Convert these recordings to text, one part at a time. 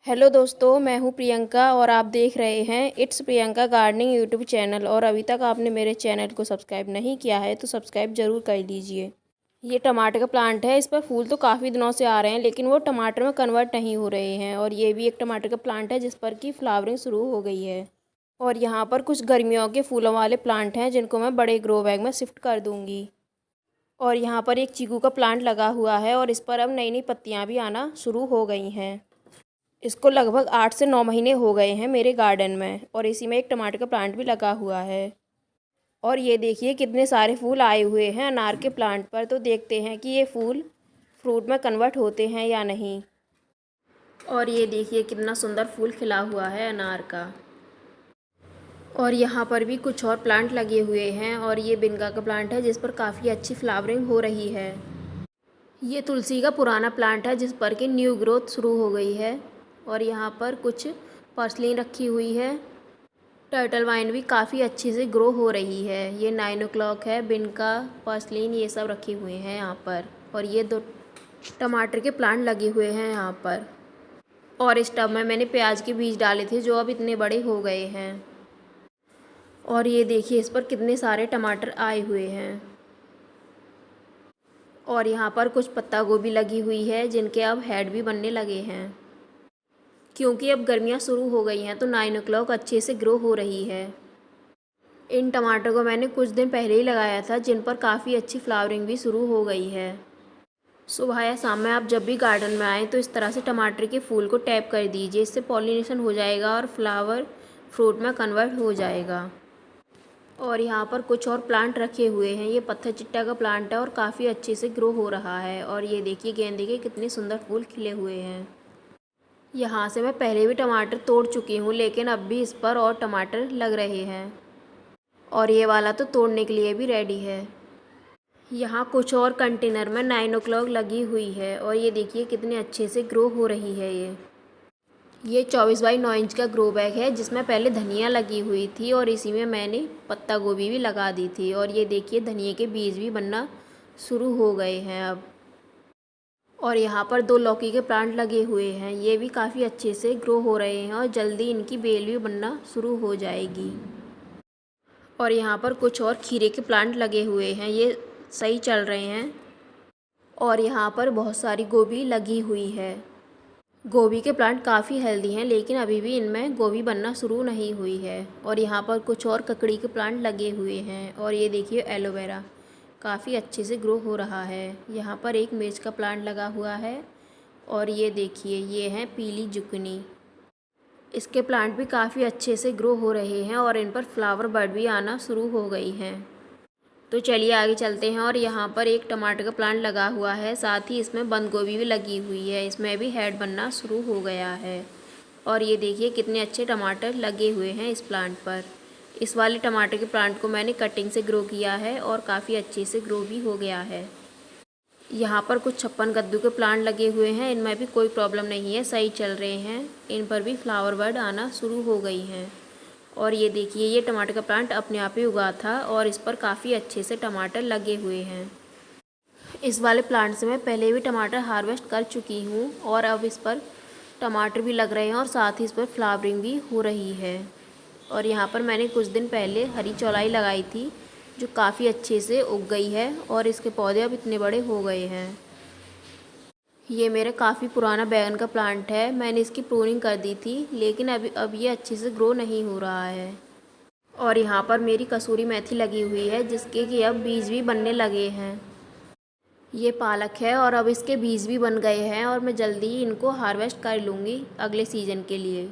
Hello दोस्तों, मैं हूं प्रियंका और आप देख रहे हैं it's Priyanka gardening YouTube channel. और अभी तक आपने मेरे चैनल को सब्सक्राइब नहीं किया है तो सब्सक्राइब ज़रूर कर लीजिए। ये टमाटर का प्लांट है। इस पर फूल तो काफ़ी दिनों से आ रहे हैं लेकिन वो टमाटर में कन्वर्ट नहीं हो रहे हैं। और ये भी एक टमाटर का प्लांट है जिस पर कि फ्लावरिंग शुरू हो गई है। और यहाँ पर कुछ गर्मियों के फूलों वाले प्लांट हैं जिनको मैं बड़े ग्रो बैग में शिफ्ट कर दूँगी। और यहाँ पर एक चीकू का प्लांट लगा हुआ है और इस पर अब नई नई पत्तियाँ भी आना शुरू हो गई हैं। इसको लगभग 8 से 9 महीने हो गए हैं मेरे गार्डन में। और इसी में एक टमाटर का प्लांट भी लगा हुआ है। और ये देखिए कितने सारे फूल आए हुए हैं अनार के प्लांट पर। तो देखते हैं कि ये फूल फ्रूट में कन्वर्ट होते हैं या नहीं। और ये देखिए कितना सुंदर फूल खिला हुआ है अनार का। और यहाँ पर भी कुछ और प्लांट लगे हुए हैं। और ये बिनगा का प्लांट है जिस पर काफ़ी अच्छी फ्लावरिंग हो रही है। ये तुलसी का पुराना प्लांट है जिस पर कि न्यू ग्रोथ शुरू हो गई है। और यहाँ पर कुछ पर्सलिन रखी हुई है। टर्टल वाइन भी काफ़ी अच्छे से ग्रो हो रही है। ये 9 o'clock है, बिनका, पर्सलिन ये सब रखे हुए हैं यहाँ पर। और ये 2 टमाटर के प्लांट लगे हुए हैं यहाँ पर। और इस टब में मैंने प्याज के बीज डाले थे जो अब इतने बड़े हो गए हैं। और ये देखिए इस पर कितने सारे टमाटर आए हुए हैं। और यहाँ पर कुछ पत्ता गोभी लगी हुई है जिनके अब हेड भी बनने लगे हैं। क्योंकि अब गर्मियाँ शुरू हो गई हैं तो 9 o'clock अच्छे से ग्रो हो रही है। इन टमाटर को मैंने कुछ दिन पहले ही लगाया था जिन पर काफ़ी अच्छी फ्लावरिंग भी शुरू हो गई है। सुबह या शाम में आप जब भी गार्डन में आएँ तो इस तरह से टमाटर के फूल को टैप कर दीजिए। इससे पॉलिनेशन हो जाएगा और फ्लावर फ्रूट में कन्वर्ट हो जाएगा। और यहाँ पर कुछ और प्लांट रखे हुए हैं। ये पत्थर चिट्टा का प्लांट है और काफ़ी अच्छे से ग्रो हो रहा है। और ये देखिए गेंदे के कितने सुंदर फूल खिले हुए हैं। यहाँ से मैं पहले भी टमाटर तोड़ चुकी हूँ लेकिन अब भी इस पर और टमाटर लग रहे हैं। और ये वाला तो तोड़ने के लिए भी रेडी है। यहाँ कुछ और कंटेनर में 9 o'clock लगी हुई है। और ये देखिए कितने अच्छे से ग्रो हो रही है। ये 24 बाई 9 इंच का ग्रो बैग है जिसमें पहले धनिया लगी हुई थी और इसी में मैंने पत्ता गोभी भी लगा दी थी। और ये देखिए धनिया के बीज भी बनना शुरू हो गए हैं अब। और यहाँ पर 2 लौकी के प्लांट लगे हुए हैं। ये भी काफ़ी अच्छे से ग्रो हो रहे हैं और जल्दी इनकी बेल भी बनना शुरू हो जाएगी। और यहाँ पर कुछ और खीरे के प्लांट लगे हुए हैं, ये सही चल रहे हैं। और यहाँ पर बहुत सारी गोभी लगी हुई है। गोभी के प्लांट काफ़ी हेल्दी हैं लेकिन अभी भी इनमें गोभी बनना शुरू नहीं हुई है। और यहाँ पर कुछ और ककड़ी के प्लांट लगे हुए हैं। और ये देखिए एलोवेरा काफ़ी अच्छे से ग्रो हो रहा है। यहाँ पर एक मिर्च का प्लांट लगा हुआ है। और ये देखिए ये है पीली जुकनी। इसके प्लांट भी काफ़ी अच्छे से ग्रो हो रहे हैं और इन पर फ्लावर बड भी आना शुरू हो गई हैं। तो चलिए आगे चलते हैं। और यहाँ पर एक टमाटर का प्लांट लगा हुआ है, साथ ही इसमें बंद गोभी भी लगी हुई है। इसमें भी हेड बनना शुरू हो गया है। और ये देखिए कितने अच्छे टमाटर लगे हुए हैं इस प्लांट पर। इस वाले टमाटर के प्लांट को मैंने कटिंग से ग्रो किया है और काफ़ी अच्छे से ग्रो भी हो गया है। यहाँ पर कुछ 56 कद्दू के प्लांट लगे हुए हैं। इनमें भी कोई प्रॉब्लम नहीं है, सही चल रहे हैं। इन पर भी फ्लावर बड आना शुरू हो गई हैं। और ये देखिए ये टमाटर का प्लांट अपने आप ही उगा था और इस पर काफ़ी अच्छे से टमाटर लगे हुए हैं। इस वाले प्लांट से मैं पहले भी टमाटर हार्वेस्ट कर चुकी हूँ और अब इस पर टमाटर भी लग रहे हैं और साथ ही इस पर फ्लावरिंग भी हो रही है। और यहाँ पर मैंने कुछ दिन पहले हरी चौलाई लगाई थी जो काफ़ी अच्छे से उग गई है और इसके पौधे अब इतने बड़े हो गए हैं। ये मेरा काफ़ी पुराना बैगन का प्लांट है। मैंने इसकी प्रूनिंग कर दी थी लेकिन अब ये अच्छे से ग्रो नहीं हो रहा है। और यहाँ पर मेरी कसूरी मेथी लगी हुई है जिसके कि अब बीज भी बनने लगे हैं। ये पालक है और अब इसके बीज भी बन गए हैं और मैं जल्दी ही इनको हार्वेस्ट कर लूँगी अगले सीज़न के लिए।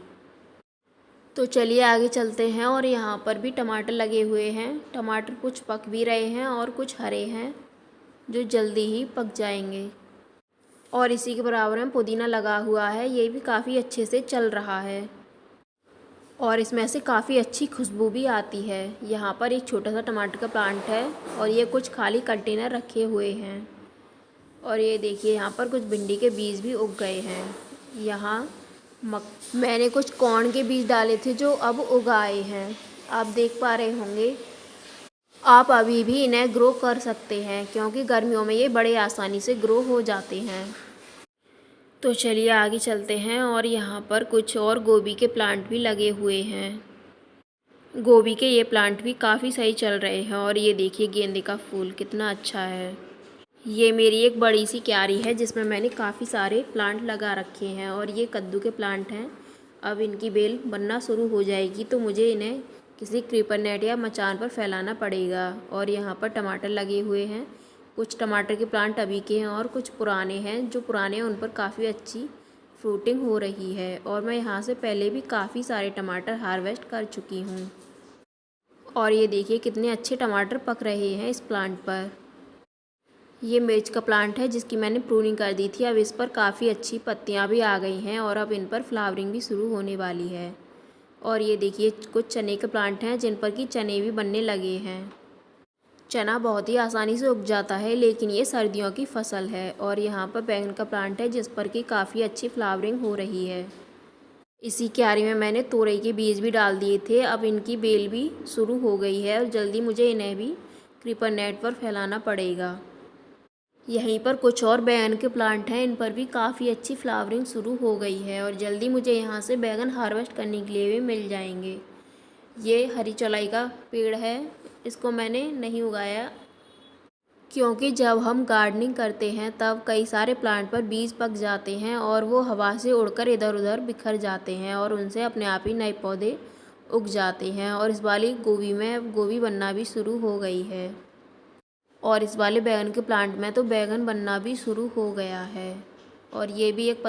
तो चलिए आगे चलते हैं। और यहाँ पर भी टमाटर लगे हुए हैं। टमाटर कुछ पक भी रहे हैं और कुछ हरे हैं जो जल्दी ही पक जाएंगे। और इसी के बराबर में पुदीना लगा हुआ है, ये भी काफ़ी अच्छे से चल रहा है और इसमें से काफ़ी अच्छी खुशबू भी आती है। यहाँ पर एक छोटा सा टमाटर का प्लांट है और ये कुछ खाली कंटेनर रखे हुए हैं। और ये देखिए यहाँ पर कुछ भिंडी के बीज भी उग गए हैं। यहाँ मैंने कुछ कॉर्न के बीज डाले थे जो अब उग आए हैं, आप देख पा रहे होंगे। आप अभी भी इन्हें ग्रो कर सकते हैं क्योंकि गर्मियों में ये बड़े आसानी से ग्रो हो जाते हैं। तो चलिए आगे चलते हैं और यहाँ पर कुछ और गोभी के प्लांट भी लगे हुए हैं। गोभी के ये प्लांट भी काफ़ी सही चल रहे हैं और ये देखिए गेंदे का फूल कितना अच्छा है। ये मेरी एक बड़ी सी क्यारी है जिसमें मैंने काफ़ी सारे प्लांट लगा रखे हैं और ये कद्दू के प्लांट हैं। अब इनकी बेल बनना शुरू हो जाएगी तो मुझे इन्हें किसी क्रीपर नेट या मचान पर फैलाना पड़ेगा। और यहाँ पर टमाटर लगे हुए हैं। कुछ टमाटर के प्लांट अभी के हैं और कुछ पुराने हैं। जो पुराने हैं उन पर काफ़ी अच्छी फ्रूटिंग हो रही है और मैं यहाँ से पहले भी काफ़ी सारे टमाटर हार्वेस्ट कर चुकी हूँ। और ये देखिए कितने अच्छे टमाटर पक रहे हैं इस प्लांट पर। ये मिर्च का प्लांट है जिसकी मैंने प्रूनिंग कर दी थी। अब इस पर काफ़ी अच्छी पत्तियाँ भी आ गई हैं और अब इन पर फ्लावरिंग भी शुरू होने वाली है। और ये देखिए कुछ चने के प्लांट हैं जिन पर कि चने भी बनने लगे हैं। चना बहुत ही आसानी से उग जाता है लेकिन ये सर्दियों की फसल है। और यहाँ पर बैंगन का प्लांट है जिस पर कि काफ़ी अच्छी फ्लावरिंग हो रही है। इसी क्यारी में मैंने तोरई के बीज भी डाल दिए थे। अब इनकी बेल भी शुरू हो गई है और जल्दी मुझे इन्हें भी क्रीपर नेट पर फैलाना पड़ेगा। यहीं पर कुछ और बैंगन के प्लांट हैं, इन पर भी काफ़ी अच्छी फ्लावरिंग शुरू हो गई है और जल्दी मुझे यहाँ से बैंगन हार्वेस्ट करने के लिए भी मिल जाएंगे। ये हरी चौलाई का पेड़ है, इसको मैंने नहीं उगाया क्योंकि जब हम गार्डनिंग करते हैं तब कई सारे प्लांट पर बीज पक जाते हैं और वो हवा से उड़कर इधर उधर बिखर जाते हैं और उनसे अपने आप ही नए पौधे उग जाते हैं। और इस वाली गोभी में अब गोभी बनना भी शुरू हो गई है और इस वाले बैंगन के प्लांट में तो बैंगन बनना भी शुरू हो गया है। और ये भी एक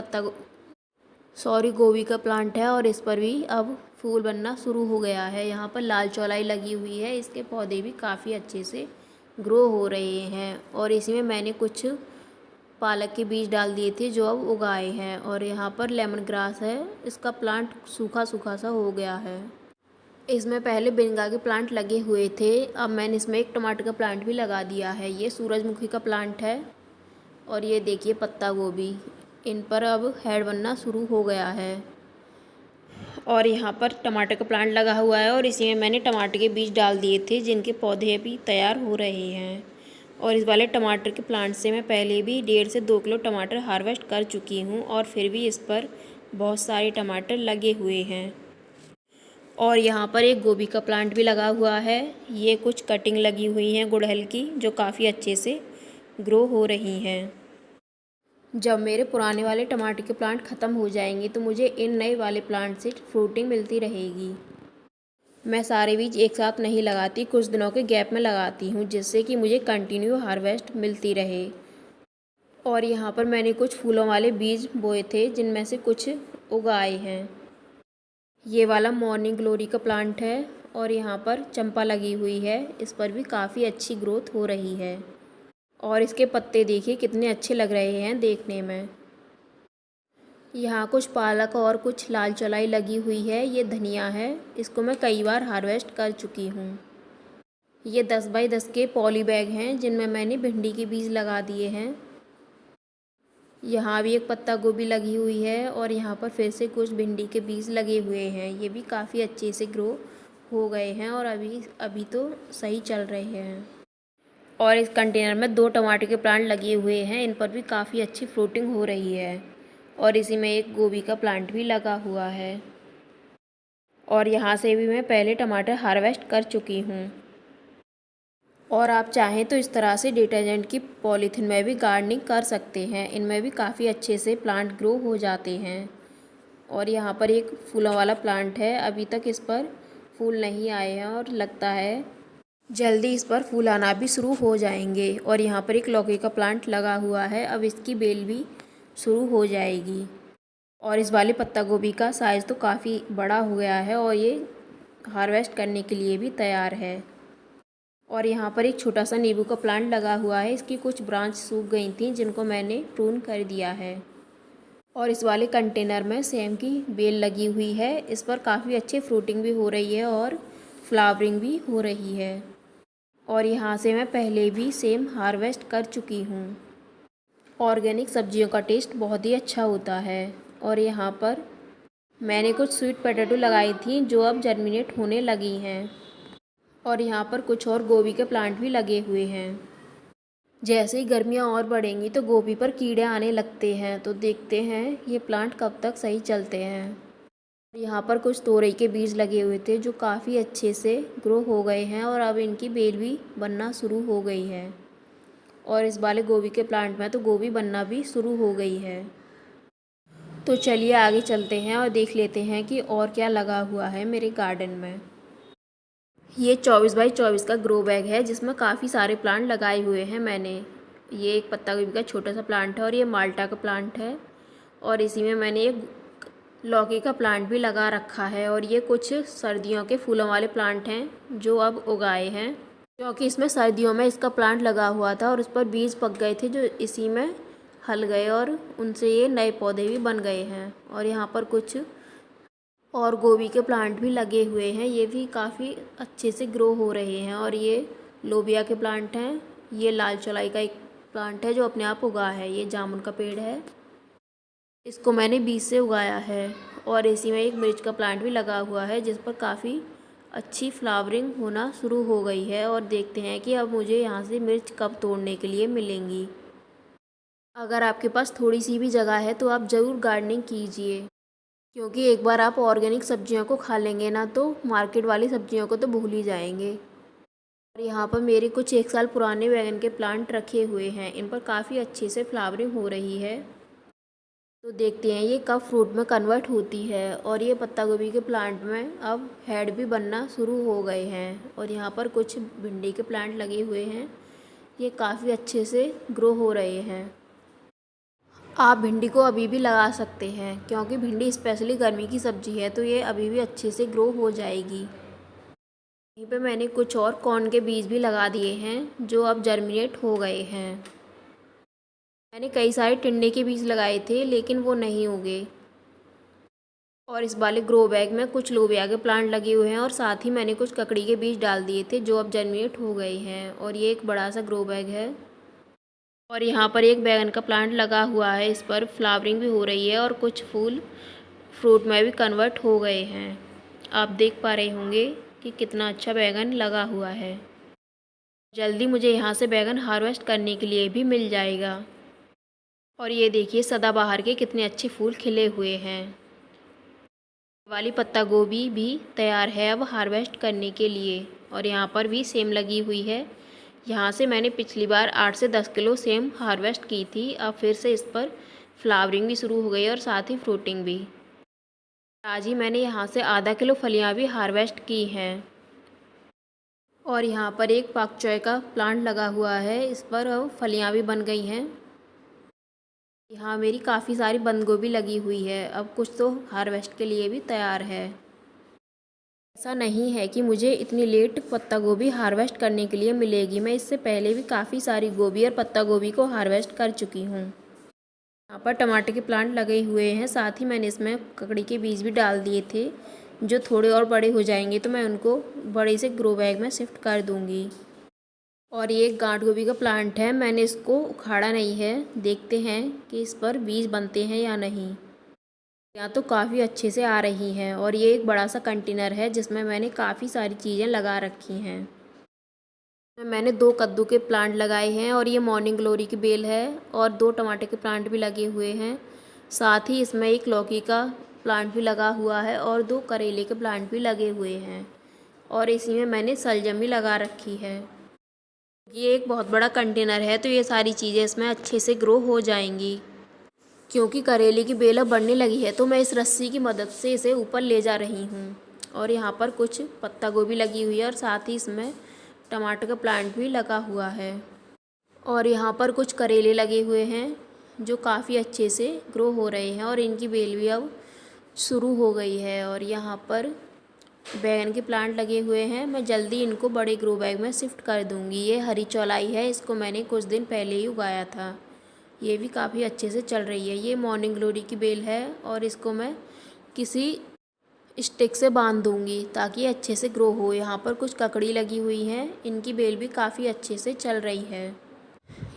गोभी का प्लांट है और इस पर भी अब फूल बनना शुरू हो गया है। यहाँ पर लाल चौलाई लगी हुई है, इसके पौधे भी काफ़ी अच्छे से ग्रो हो रहे हैं। और इसी में मैंने कुछ पालक के बीज डाल दिए थे जो अब उगाए हैं। और यहाँ पर लेमन ग्रास है, इसका प्लांट सूखा सूखा सा हो गया है। इसमें पहले बेंगा के प्लांट लगे हुए थे, अब मैंने इसमें एक टमाटर का प्लांट भी लगा दिया है। ये सूरजमुखी का प्लांट है और ये देखिए पत्ता गोभी, इन पर अब हेड बनना शुरू हो गया है। और यहाँ पर टमाटर का प्लांट लगा हुआ है और इसी में मैंने टमाटर के बीज डाल दिए थे जिनके पौधे अभी तैयार हो रहे हैं। और इस वाले टमाटर के प्लांट से मैं पहले भी 1.5 से 2 किलो टमाटर हार्वेस्ट कर चुकी हूँ और फिर भी इस पर बहुत सारे टमाटर लगे हुए हैं। और यहाँ पर एक गोभी का प्लांट भी लगा हुआ है। ये कुछ कटिंग लगी हुई हैं गुड़हल की जो काफ़ी अच्छे से ग्रो हो रही हैं। जब मेरे पुराने वाले टमाटर के प्लांट ख़त्म हो जाएंगे तो मुझे इन नए वाले प्लांट से फ्रूटिंग मिलती रहेगी। मैं सारे बीज एक साथ नहीं लगाती, कुछ दिनों के गैप में लगाती हूँ जिससे कि मुझे कंटिन्यू हार्वेस्ट मिलती रहे। और यहाँ पर मैंने कुछ फूलों वाले बीज बोए थे जिनमें से कुछ उगाए हैं। ये वाला मॉर्निंग ग्लोरी का प्लांट है और यहाँ पर चंपा लगी हुई है, इस पर भी काफ़ी अच्छी ग्रोथ हो रही है। और इसके पत्ते देखिए कितने अच्छे लग रहे हैं देखने में। यहाँ कुछ पालक और कुछ लाल चौलाई लगी हुई है, ये धनिया है, इसको मैं कई बार हार्वेस्ट कर चुकी हूँ। ये 10 बाई 10 के पॉली बैग हैं जिनमें मैंने भिंडी के बीज लगा दिए हैं। यहाँ भी एक पत्ता गोभी लगी हुई है और यहाँ पर फिर से कुछ भिंडी के बीज लगे हुए हैं, ये भी काफ़ी अच्छे से ग्रो हो गए हैं और अभी तो सही चल रहे हैं। और इस कंटेनर में 2 टमाटर के प्लांट लगे हुए हैं, इन पर भी काफ़ी अच्छी फ्रूटिंग हो रही है। और इसी में एक गोभी का प्लांट भी लगा हुआ है। और यहाँ से भी मैं पहले टमाटर हार्वेस्ट कर चुकी हूँ। और आप चाहें तो इस तरह से डिटर्जेंट की पॉलीथीन में भी गार्डनिंग कर सकते हैं, इनमें भी काफ़ी अच्छे से प्लांट ग्रो हो जाते हैं। और यहाँ पर एक फूलों वाला प्लांट है, अभी तक इस पर फूल नहीं आए हैं और लगता है जल्दी इस पर फूल आना भी शुरू हो जाएंगे। और यहाँ पर एक लौकी का प्लांट लगा हुआ है, अब इसकी बेल भी शुरू हो जाएगी। और इस वाले पत्ता गोभी का साइज़ तो काफ़ी बड़ा हो गया है और ये हार्वेस्ट करने के लिए भी तैयार है। और यहाँ पर एक छोटा सा नींबू का प्लांट लगा हुआ है, इसकी कुछ ब्रांच सूख गई थी जिनको मैंने प्रून कर दिया है। और इस वाले कंटेनर में सेम की बेल लगी हुई है, इस पर काफ़ी अच्छी फ्रूटिंग भी हो रही है और फ्लावरिंग भी हो रही है। और यहाँ से मैं पहले भी सेम हार्वेस्ट कर चुकी हूँ। ऑर्गेनिक सब्जियों का टेस्ट बहुत ही अच्छा होता है। और यहाँ पर मैंने कुछ स्वीट पोटैटो लगाई थी जो अब जर्मिनेट होने लगी हैं। और यहाँ पर कुछ और गोभी के प्लांट भी लगे हुए हैं। जैसे ही गर्मियाँ और बढ़ेंगी तो गोभी पर कीड़े आने लगते हैं, तो देखते हैं ये प्लांट कब तक सही चलते हैं। यहाँ पर कुछ तोरई के बीज लगे हुए थे जो काफ़ी अच्छे से ग्रो हो गए हैं और अब इनकी बेल भी बनना शुरू हो गई है। और इस वाले गोभी के प्लांट में तो गोभी बनना भी शुरू हो गई है। तो चलिए आगे चलते हैं और देख लेते हैं कि और क्या लगा हुआ है मेरे गार्डन में। ये 24x24 का ग्रो बैग है जिसमें काफ़ी सारे प्लांट लगाए हुए हैं मैंने। ये एक पत्ता गोभी का छोटा सा प्लांट है और ये माल्टा का प्लांट है और इसी में मैंने एक लौकी का प्लांट भी लगा रखा है। और ये कुछ सर्दियों के फूलों वाले प्लांट हैं जो अब उगाए हैं, क्योंकि इसमें सर्दियों में इसका प्लांट लगा हुआ था और उस पर बीज पक गए थे जो इसी में हल गए और उनसे ये नए पौधे भी बन गए हैं। और यहाँ पर कुछ और गोभी के प्लांट भी लगे हुए हैं, ये भी काफ़ी अच्छे से ग्रो हो रहे हैं। और ये लोबिया के प्लांट हैं। ये लाल चौलाई का एक प्लांट है जो अपने आप उगा है। ये जामुन का पेड़ है, इसको मैंने बीज से उगाया है। और इसी में एक मिर्च का प्लांट भी लगा हुआ है जिस पर काफ़ी अच्छी फ्लावरिंग होना शुरू हो गई है। और देखते हैं कि अब मुझे यहाँ से मिर्च कब तोड़ने के लिए मिलेंगी। अगर आपके पास थोड़ी सी भी जगह है तो आप ज़रूर गार्डनिंग कीजिए, क्योंकि एक बार आप ऑर्गेनिक सब्जियों को खा लेंगे ना तो मार्केट वाली सब्जियों को तो भूल ही जाएंगे। और यहाँ पर मेरे कुछ 1 साल पुराने बैगन के प्लांट रखे हुए हैं, इन पर काफ़ी अच्छे से फ्लावरिंग हो रही है। तो देखते हैं ये कब फ्रूट में कन्वर्ट होती है। और ये पत्ता गोभी के प्लांट में अब हेड भी बनना शुरू हो गए हैं। और यहाँ पर कुछ भिंडी के प्लांट लगे हुए हैं, ये काफ़ी अच्छे से ग्रो हो रहे हैं। आप भिंडी को अभी भी लगा सकते हैं, क्योंकि भिंडी स्पेशली गर्मी की सब्ज़ी है तो ये अभी भी अच्छे से ग्रो हो जाएगी। यहीं पे मैंने कुछ और कॉर्न के बीज भी लगा दिए हैं जो अब जर्मिनेट हो गए हैं। मैंने कई सारे टिंडे के बीज लगाए थे लेकिन वो नहीं उगे। और इस वाले ग्रो बैग में कुछ लोबिया के प्लांट लगे हुए हैं और साथ ही मैंने कुछ ककड़ी के बीज डाल दिए थे जो अब जर्मिनेट हो गए हैं। और ये एक बड़ा सा ग्रो बैग है और यहाँ पर एक बैगन का प्लांट लगा हुआ है, इस पर फ्लावरिंग भी हो रही है और कुछ फूल फ्रूट में भी कन्वर्ट हो गए हैं। आप देख पा रहे होंगे कि कितना अच्छा बैगन लगा हुआ है। जल्दी मुझे यहाँ से बैगन हार्वेस्ट करने के लिए भी मिल जाएगा। और ये देखिए सदाबहार के कितने अच्छे फूल खिले हुए हैं। वाली पत्ता गोभी भी तैयार है अब हार्वेस्ट करने के लिए। और यहाँ पर भी सेम लगी हुई है। यहाँ से मैंने पिछली बार 8 से 10 किलो सेम हार्वेस्ट की थी। अब फिर से इस पर फ्लावरिंग भी शुरू हो गई और साथ ही फ्रूटिंग भी। आज ही मैंने यहाँ से आधा किलो फलियाँ भी हार्वेस्ट की हैं। और यहाँ पर एक पाक चॉय का प्लांट लगा हुआ है, इस पर अब फलियाँ भी बन गई हैं। यहाँ मेरी काफ़ी सारी बंद गोभी लगी हुई है, अब कुछ तो हार्वेस्ट के लिए भी तैयार है। ऐसा नहीं है कि मुझे इतनी लेट पत्ता गोभी हार्वेस्ट करने के लिए मिलेगी, मैं इससे पहले भी काफ़ी सारी गोभी और पत्ता गोभी को हार्वेस्ट कर चुकी हूँ। यहाँ पर टमाटर के प्लांट लगे हुए हैं, साथ ही मैंने इसमें ककड़ी के बीज भी डाल दिए थे। जो थोड़े और बड़े हो जाएंगे तो मैं उनको बड़े से ग्रो बैग में शिफ्ट कर दूँगी। और ये एक गांठ गोभी का प्लांट है, मैंने इसको उखाड़ा नहीं है, देखते हैं कि इस पर बीज बनते हैं या नहीं। यहाँ तो काफ़ी अच्छे से आ रही हैं। और ये एक बड़ा सा कंटेनर है जिसमें मैंने काफ़ी सारी चीज़ें लगा रखी हैं। मैंने 2 कद्दू के प्लांट लगाए हैं और ये मॉर्निंग ग्लोरी की बेल है और 2 टमाटर के प्लांट भी लगे हुए हैं। साथ ही इसमें एक लौकी का प्लांट भी लगा हुआ है और 2 करेले के प्लांट भी लगे हुए हैं। और इसी में मैंने सलजम भी लगा रखी है। ये एक बहुत बड़ा कंटेनर है तो ये सारी चीज़ें इसमें अच्छे से ग्रो हो जाएंगी। क्योंकि करेले की बेल अब बढ़ने लगी है तो मैं इस रस्सी की मदद से इसे ऊपर ले जा रही हूँ। और यहाँ पर कुछ पत्ता गोभी लगी हुई है और साथ ही इसमें टमाटर का प्लांट भी लगा हुआ है। और यहाँ पर कुछ करेले लगे हुए हैं जो काफ़ी अच्छे से ग्रो हो रहे हैं और इनकी बेल भी अब शुरू हो गई है। और यहाँ पर बैगन के प्लांट लगे हुए हैं, मैं जल्दी इनको बड़े ग्रो बैग में शिफ्ट कर दूँगी। ये हरी चौलाई है, इसको मैंने कुछ दिन पहले ही उगाया था, ये भी काफ़ी अच्छे से चल रही है। ये मॉर्निंग ग्लोरी की बेल है और इसको मैं किसी स्टिक से बांध दूँगी ताकि अच्छे से ग्रो हो। यहाँ पर कुछ ककड़ी लगी हुई हैं, इनकी बेल भी काफ़ी अच्छे से चल रही है।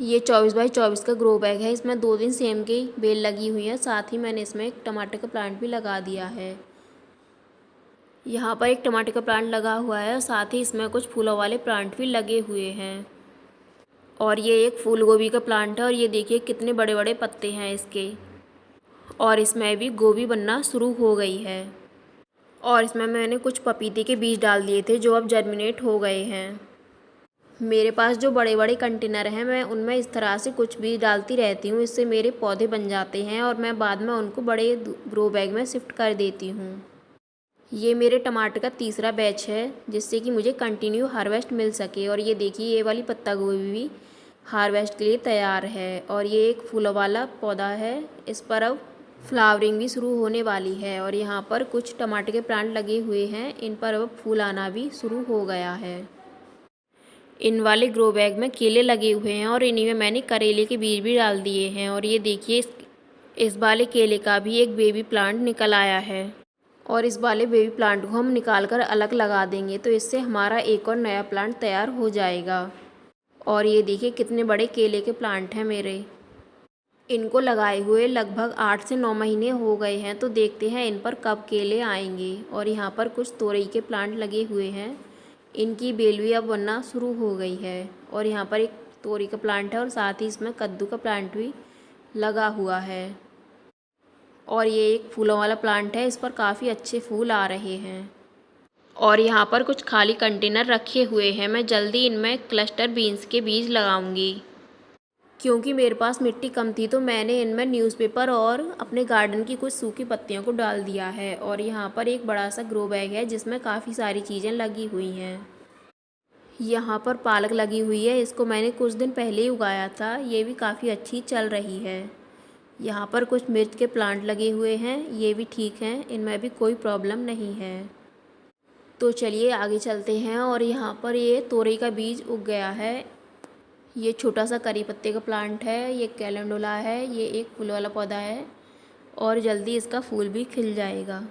ये 24x24 का ग्रो बैग है, इसमें 2 सेम की बेल लगी हुई है। साथ ही मैंने इसमें एक टमाटर का प्लांट भी लगा दिया है। यहाँ पर एक टमाटर का प्लांट लगा हुआ है और साथ ही इसमें कुछ फूलों वाले प्लांट भी लगे हुए हैं। और ये एक फूल गोभी का प्लांट है और ये देखिए कितने बड़े बड़े पत्ते हैं इसके। और इसमें भी गोभी बनना शुरू हो गई है। और इसमें मैंने कुछ पपीते के बीज डाल दिए थे जो अब जर्मिनेट हो गए हैं। मेरे पास जो बड़े बड़े कंटेनर हैं मैं उनमें इस तरह से कुछ बीज डालती रहती हूँ, इससे मेरे पौधे बन जाते हैं और मैं बाद में उनको बड़े ग्रो बैग में शिफ्ट कर देती हूँ। ये मेरे टमाटर का तीसरा बैच है जिससे कि मुझे कंटिन्यू हार्वेस्ट मिल सके। और ये देखिए ये वाली पत्ता गोभी भी हार्वेस्ट के लिए तैयार है। और ये एक फूलों वाला पौधा है, इस पर अब फ्लावरिंग भी शुरू होने वाली है। और यहाँ पर कुछ टमाटर के प्लांट लगे हुए हैं, इन पर अब फूल आना भी शुरू हो गया है। इन वाले ग्रो बैग में केले लगे हुए हैं और इन्हीं में मैंने करेले के बीज भी डाल दिए हैं। और ये देखिए इस वाले केले का भी एक बेबी प्लांट निकल आया है। और इस वाले बेबी प्लांट को हम निकाल कर अलग लगा देंगे तो इससे हमारा एक और नया प्लांट तैयार हो जाएगा। और ये देखिए कितने बड़े केले के प्लांट हैं मेरे। इनको लगाए हुए लगभग 8 से 9 महीने हो गए हैं, तो देखते हैं इन पर कब केले आएंगे। और यहाँ पर कुछ तोरई के प्लांट लगे हुए हैं, इनकी बेल भी अब बनना शुरू हो गई है। और यहाँ पर एक तोरई का प्लांट है और साथ ही इसमें कद्दू का प्लांट भी लगा हुआ है। और ये एक फूलों वाला प्लांट है, इस पर काफ़ी अच्छे फूल आ रहे हैं। और यहाँ पर कुछ खाली कंटेनर रखे हुए हैं, मैं जल्दी इनमें क्लस्टर बीन्स के बीज लगाऊंगी। क्योंकि मेरे पास मिट्टी कम थी तो मैंने इनमें न्यूज़पेपर और अपने गार्डन की कुछ सूखी पत्तियों को डाल दिया है। और यहाँ पर एक बड़ा सा ग्रो बैग है जिसमें काफ़ी सारी चीज़ें लगी हुई हैं। यहाँ पर पालक लगी हुई है, इसको मैंने कुछ दिन पहले ही उगाया था, ये भी काफ़ी अच्छी चल रही है। यहाँ पर कुछ मिर्च के प्लांट लगे हुए हैं, ये भी ठीक हैं, इनमें भी कोई प्रॉब्लम नहीं है। तो चलिए आगे चलते हैं। और यहाँ पर ये तोरई का बीज उग गया है। ये छोटा सा करी पत्ते का प्लांट है, ये कैलेंडुला है, ये एक फूल वाला पौधा है और जल्दी इसका फूल भी खिल जाएगा।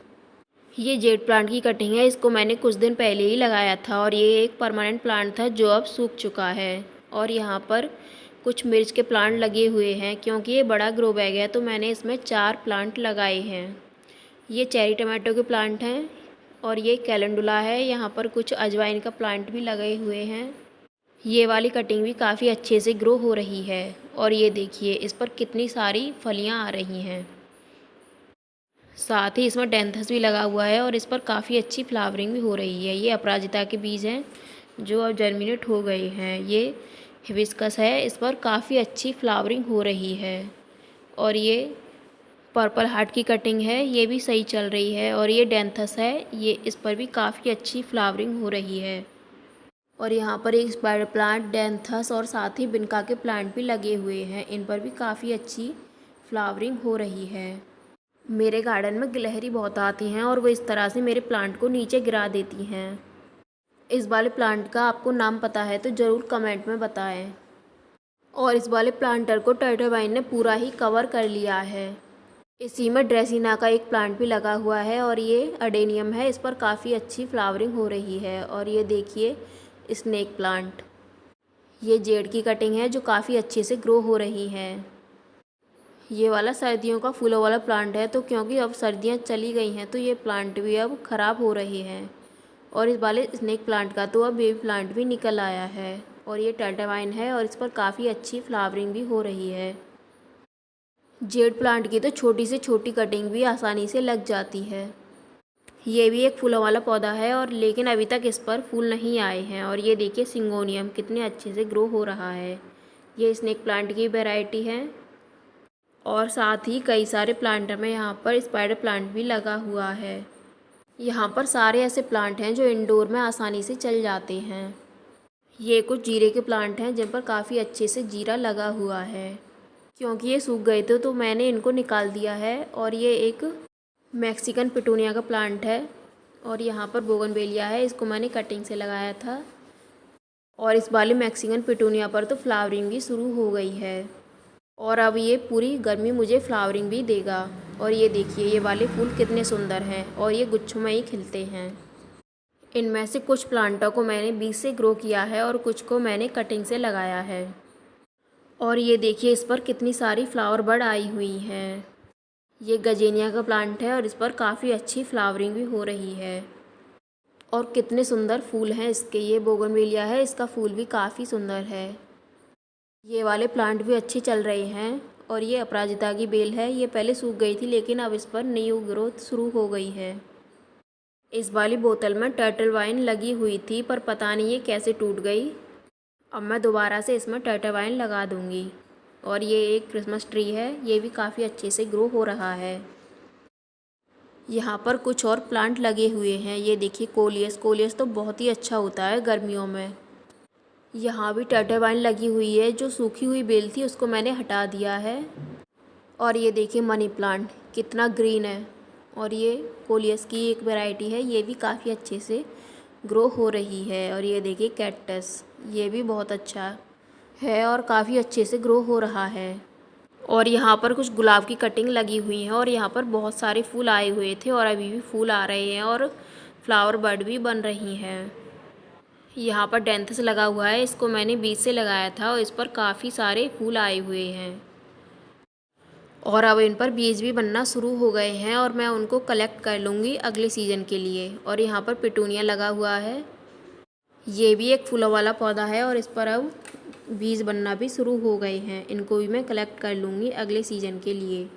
ये जेड प्लांट की कटिंग है, इसको मैंने कुछ दिन पहले ही लगाया था और ये एक परमानेंट प्लांट था जो अब सूख चुका है। और यहाँ पर कुछ मिर्च के प्लांट लगे हुए हैं, क्योंकि ये बड़ा ग्रो बैग है तो मैंने इसमें 4 प्लांट लगाए हैं। ये चेरी टमाटो के प्लांट हैं और ये कैलेंडुला है। यहाँ पर कुछ अजवाइन का प्लांट भी लगे हुए हैं। ये वाली कटिंग भी काफ़ी अच्छे से ग्रो हो रही है। और ये देखिए इस पर कितनी सारी फलियाँ आ रही हैं। साथ ही इसमें डेंथस भी लगा हुआ है और इस पर काफ़ी अच्छी फ्लावरिंग भी हो रही है। ये अपराजिता के बीज हैं जो अब जर्मिनेट हो गए हैं। ये हिबिस्कस है, इस पर काफ़ी अच्छी फ्लावरिंग हो रही है। और ये पर्पल हार्ट की कटिंग है, ये भी सही चल रही है। और ये डेंथस है, ये इस पर भी काफ़ी अच्छी फ्लावरिंग हो रही है। और यहाँ पर एक स्पाइडर प्लांट, डेंथस और साथ ही बिनका के प्लांट भी लगे हुए हैं, इन पर भी काफ़ी अच्छी फ्लावरिंग हो रही है। मेरे गार्डन में गिलहरी बहुत आती हैं और वो इस तरह से मेरे प्लांट को नीचे गिरा देती हैं। इस वाले प्लांट का आपको नाम पता है तो ज़रूर कमेंट में बताएं। और इस वाले प्लांटर को टर्टलवाइन ने पूरा ही कवर कर लिया है। इसी में ड्रेसिना का एक प्लांट भी लगा हुआ है और ये अडेनियम है, इस पर काफ़ी अच्छी फ्लावरिंग हो रही है। और ये देखिए स्नेक प्लांट, ये जेड की कटिंग है जो काफ़ी अच्छे से ग्रो हो रही है। ये वाला सर्दियों का फूलों वाला प्लांट है, तो क्योंकि अब सर्दियां चली गई हैं तो ये प्लांट भी अब ख़राब हो रहे हैं। और इस वाले स्नेक प्लांट का तो अब बेबी प्लांट भी निकल आया है। और ये टर्टलवाइन है और इस पर काफ़ी अच्छी फ्लावरिंग भी हो रही है। जेड प्लांट की तो छोटी से छोटी कटिंग भी आसानी से लग जाती है। ये भी एक फूलों वाला पौधा है और लेकिन अभी तक इस पर फूल नहीं आए हैं। और ये देखिए सिंगोनियम कितने अच्छे से ग्रो हो रहा है। ये स्नेक प्लांट की वैरायटी है। और साथ ही कई सारे प्लांट में यहाँ पर स्पाइडर प्लांट भी लगा हुआ है। यहाँ पर सारे ऐसे प्लांट हैं जो इंडोर में आसानी से चल जाते हैं। ये कुछ जीरे के प्लांट हैं जिन पर काफ़ी अच्छे से जीरा लगा हुआ है। क्योंकि ये सूख गए थे तो मैंने इनको निकाल दिया है। और ये एक मैक्सिकन पिटूनिया का प्लांट है। और यहाँ पर बोगनवेलिया है, इसको मैंने कटिंग से लगाया था। और इस वाले मैक्सिकन पिटूनिया पर तो फ्लावरिंग भी शुरू हो गई है और अब ये पूरी गर्मी मुझे फ्लावरिंग भी देगा। और ये देखिए ये वाले फूल कितने सुंदर हैं और ये गुच्छों में ही खिलते हैं। इनमें से कुछ प्लांटों को मैंने बीज से ग्रो किया है और कुछ को मैंने कटिंग से लगाया है। और ये देखिए इस पर कितनी सारी फ्लावर बड आई हुई हैं। ये गजेनिया का प्लांट है और इस पर काफ़ी अच्छी फ्लावरिंग भी हो रही है। और कितने सुंदर फूल हैं इसके। ये बोगनवेलिया है, इसका फूल भी काफ़ी सुंदर है। ये वाले प्लांट भी अच्छे चल रहे हैं। और ये अपराजिता की बेल है, ये पहले सूख गई थी लेकिन अब इस पर न्यू ग्रोथ शुरू हो गई है। इस वाली बोतल में टर्टल वाइन लगी हुई थी पर पता नहीं ये कैसे टूट गई। अब मैं दोबारा से इसमें टर्टल वाइन लगा दूंगी। और ये एक क्रिसमस ट्री है, ये भी काफ़ी अच्छे से ग्रो हो रहा है। यहाँ पर कुछ और प्लांट लगे हुए हैं, ये देखिए कोलियस तो बहुत ही अच्छा होता है गर्मियों में। यहाँ भी टर्टल वाइन लगी हुई है, जो सूखी हुई बेल थी उसको मैंने हटा दिया है। और ये देखिए मनी प्लांट कितना ग्रीन है। और ये कोलियस की एक वैरायटी है, ये भी काफ़ी अच्छे से ग्रो हो रही है। और ये देखिए कैक्टस, ये भी बहुत अच्छा है और काफ़ी अच्छे से ग्रो हो रहा है। और यहाँ पर कुछ गुलाब की कटिंग लगी हुई है और यहाँ पर बहुत सारे फूल आए हुए थे और अभी भी फूल आ रहे हैं और फ्लावर बड भी बन रही हैं। यहाँ पर डेंथस लगा हुआ है, इसको मैंने बीज से लगाया था और इस पर काफ़ी सारे फूल आए हुए हैं। और अब इन पर बीज भी बनना शुरू हो गए हैं और मैं उनको कलेक्ट कर लूँगी अगले सीज़न के लिए। और यहाँ पर पिटूनिया लगा हुआ है, ये भी एक फूलों वाला पौधा है और इस पर अब बीज बनना भी शुरू हो गए हैं। इनको भी मैं कलेक्ट कर लूँगी अगले सीज़न के लिए।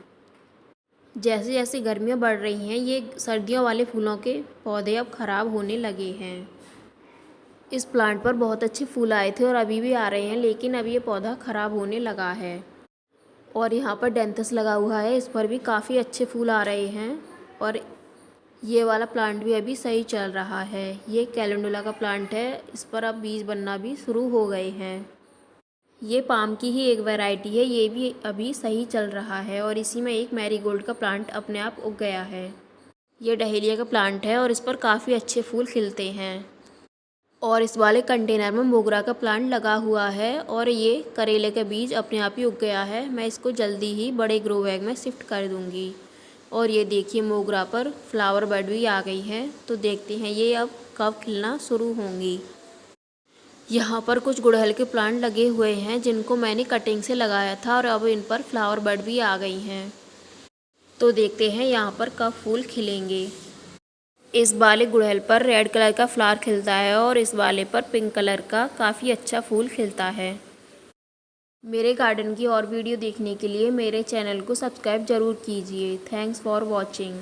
जैसे जैसे गर्मियाँ बढ़ रही हैं, ये सर्दियों वाले फूलों के पौधे अब ख़राब होने लगे हैं। इस प्लांट पर बहुत अच्छे फूल आए थे और अभी भी आ रहे हैं, लेकिन अब ये पौधा ख़राब होने लगा है। और यहाँ पर डेंथस लगा हुआ है, इस पर भी काफ़ी अच्छे फूल आ रहे हैं। और ये वाला प्लांट भी अभी सही चल रहा है। ये कैलेंडुला का प्लांट है, इस पर अब बीज बनना भी शुरू हो गए हैं। ये पाम की ही एक वैरायटी है, ये भी अभी सही चल रहा है। और इसी में एक मैरीगोल्ड का प्लांट अपने आप उग गया है। ये डहेलिया का प्लांट है और इस पर काफ़ी अच्छे फूल खिलते हैं। और इस वाले कंटेनर में मोगरा का प्लांट लगा हुआ है और ये करेले का बीज अपने आप ही उग गया है। मैं इसको जल्दी ही बड़े ग्रो बैग में शिफ्ट कर दूँगी। और ये देखिए मोगरा पर फ्लावर बड भी आ गई है, तो देखते हैं ये अब कब खिलना शुरू होंगी। यहाँ पर कुछ गुड़हल के प्लांट लगे हुए हैं, जिनको मैंने कटिंग से लगाया था और अब इन पर फ्लावर बड भी आ गई हैं। तो देखते हैं यहाँ पर कब फूल खिलेंगे। इस वाले गुड़हल पर रेड कलर का फ्लावर खिलता है और इस वाले पर पिंक कलर का काफ़ी अच्छा फूल खिलता है। मेरे गार्डन की और वीडियो देखने के लिए मेरे चैनल को सब्सक्राइब ज़रूर कीजिए। Thanks for watching.